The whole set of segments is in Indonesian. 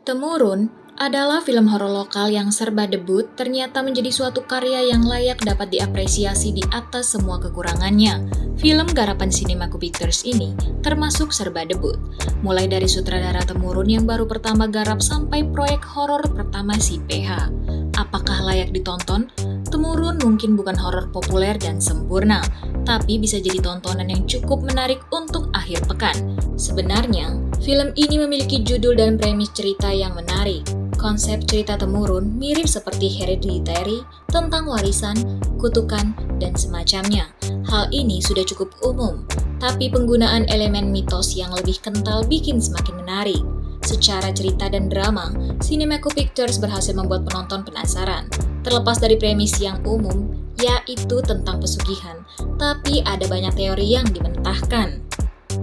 Temurun adalah film horor lokal yang serba debut ternyata menjadi suatu karya yang layak dapat diapresiasi di atas semua kekurangannya. Film garapan Cinemaku Pictures ini termasuk serba debut, mulai dari sutradara Temurun yang baru pertama garap sampai proyek horor pertama si PH. Apakah layak ditonton? Temurun mungkin bukan horor populer dan sempurna, tapi bisa jadi tontonan yang cukup menarik untuk akhir pekan. Sebenarnya, film ini memiliki judul dan premis cerita yang menarik. Konsep cerita Temurun mirip seperti Hereditary tentang warisan, kutukan, dan semacamnya. Hal ini sudah cukup umum, tapi penggunaan elemen mitos yang lebih kental bikin semakin menarik. Secara cerita dan drama, Cinemaku Pictures berhasil membuat penonton penasaran. Terlepas dari premis yang umum, yaitu tentang pesugihan, tapi ada banyak teori yang dimentahkan.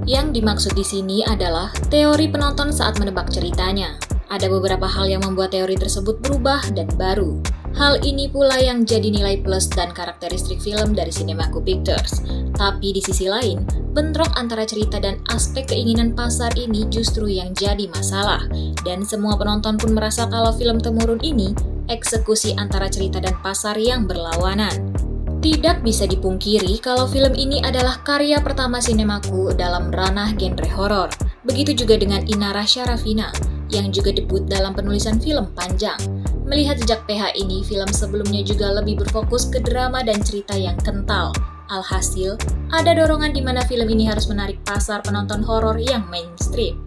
Yang dimaksud di sini adalah teori penonton saat menebak ceritanya. Ada beberapa hal yang membuat teori tersebut berubah dan baru. Hal ini pula yang jadi nilai plus dan karakteristik film dari Cinemaku Pictures. Tapi di sisi lain, bentrok antara cerita dan aspek keinginan pasar ini justru yang jadi masalah. Dan semua penonton pun merasa kalau film Temurun ini eksekusi antara cerita dan pasar yang berlawanan. Tidak bisa dipungkiri kalau film ini adalah karya pertama Cinemaku dalam ranah genre horor. Begitu juga dengan Inara Syarafina, yang juga debut dalam penulisan film panjang. Melihat jejak PH ini, film sebelumnya juga lebih berfokus ke drama dan cerita yang kental. Alhasil, ada dorongan di mana film ini harus menarik pasar penonton horor yang mainstream.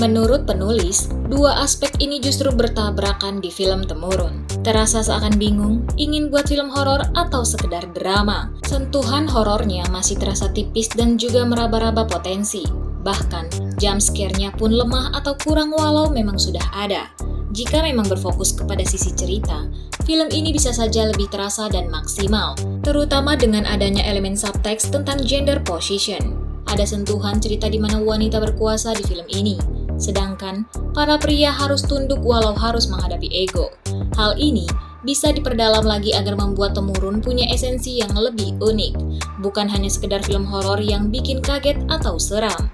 Menurut penulis, dua aspek ini justru bertabrakan di film Temurun. Terasa seakan bingung, ingin buat film horor atau sekedar drama. Sentuhan horornya masih terasa tipis dan juga meraba-raba potensi. Bahkan, jump scare-nya pun lemah atau kurang walau memang sudah ada. Jika memang berfokus kepada sisi cerita, film ini bisa saja lebih terasa dan maksimal, terutama dengan adanya elemen subtext tentang gender position. Ada sentuhan cerita di mana wanita berkuasa di film ini, sedangkan para pria harus tunduk walau harus menghadapi ego. Hal ini bisa diperdalam lagi agar membuat Temurun punya esensi yang lebih unik, bukan hanya sekedar film horor yang bikin kaget atau seram.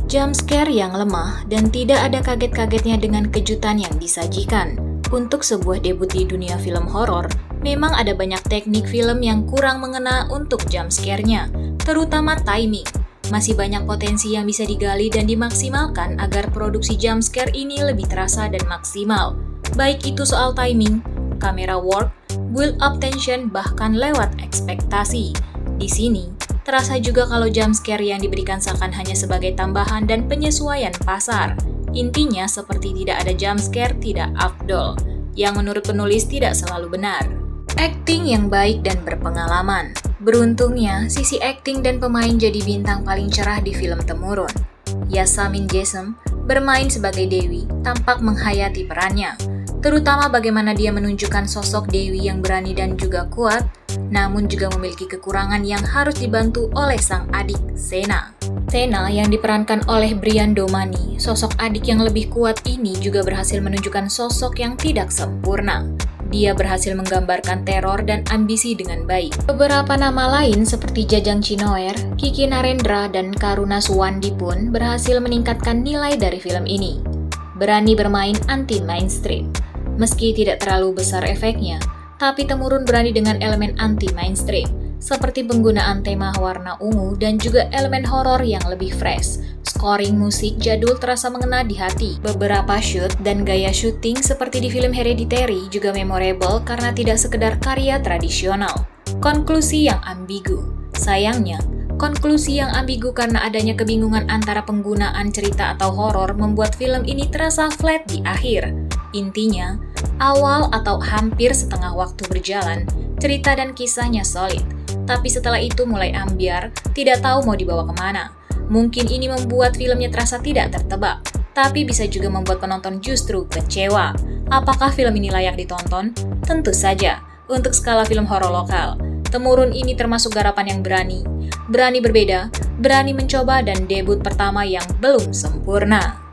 Jump scare yang lemah dan tidak ada kaget-kagetnya dengan kejutan yang disajikan. Untuk sebuah debut di dunia film horor, memang ada banyak teknik film yang kurang mengena untuk jump scare-nya, terutama timing. Masih banyak potensi yang bisa digali dan dimaksimalkan agar produksi jump scare ini lebih terasa dan maksimal. Baik itu soal timing, kamera work, build up tension, bahkan lewat ekspektasi. Di sini, terasa juga kalau jump scare yang diberikan seakan hanya sebagai tambahan dan penyesuaian pasar. Intinya seperti tidak ada jump scare tidak afdol, yang menurut penulis tidak selalu benar. Akting yang baik dan berpengalaman. Beruntungnya, sisi akting dan pemain jadi bintang paling cerah di film Temurun. Yasamin Jesem bermain sebagai Dewi tampak menghayati perannya, terutama bagaimana dia menunjukkan sosok Dewi yang berani dan juga kuat, namun juga memiliki kekurangan yang harus dibantu oleh sang adik, Sena. Sena yang diperankan oleh Brian Domani, sosok adik yang lebih kuat ini juga berhasil menunjukkan sosok yang tidak sempurna. Dia berhasil menggambarkan teror dan ambisi dengan baik. Beberapa nama lain seperti Jajang Chinoer, Kiki Narendra, dan Karuna Suwandi pun berhasil meningkatkan nilai dari film ini. Berani bermain anti-mainstream. Meski tidak terlalu besar efeknya, tapi Temurun berani dengan elemen anti-mainstream, seperti penggunaan tema warna ungu dan juga elemen horor yang lebih fresh. Scoring musik jadul terasa mengena di hati. Beberapa shoot dan gaya syuting seperti di film Hereditary juga memorable karena tidak sekedar karya tradisional. Konklusi yang ambigu. Sayangnya, konklusi yang ambigu karena adanya kebingungan antara penggunaan cerita atau horor membuat film ini terasa flat di akhir. Intinya, awal atau hampir setengah waktu berjalan, cerita dan kisahnya solid. Tapi setelah itu mulai ambiar, tidak tahu mau dibawa kemana. Mungkin ini membuat filmnya terasa tidak tertebak, tapi bisa juga membuat penonton justru kecewa. Apakah film ini layak ditonton? Tentu saja, untuk skala film horor lokal. Temurun ini termasuk garapan yang berani berbeda, berani mencoba dan debut pertama yang belum sempurna.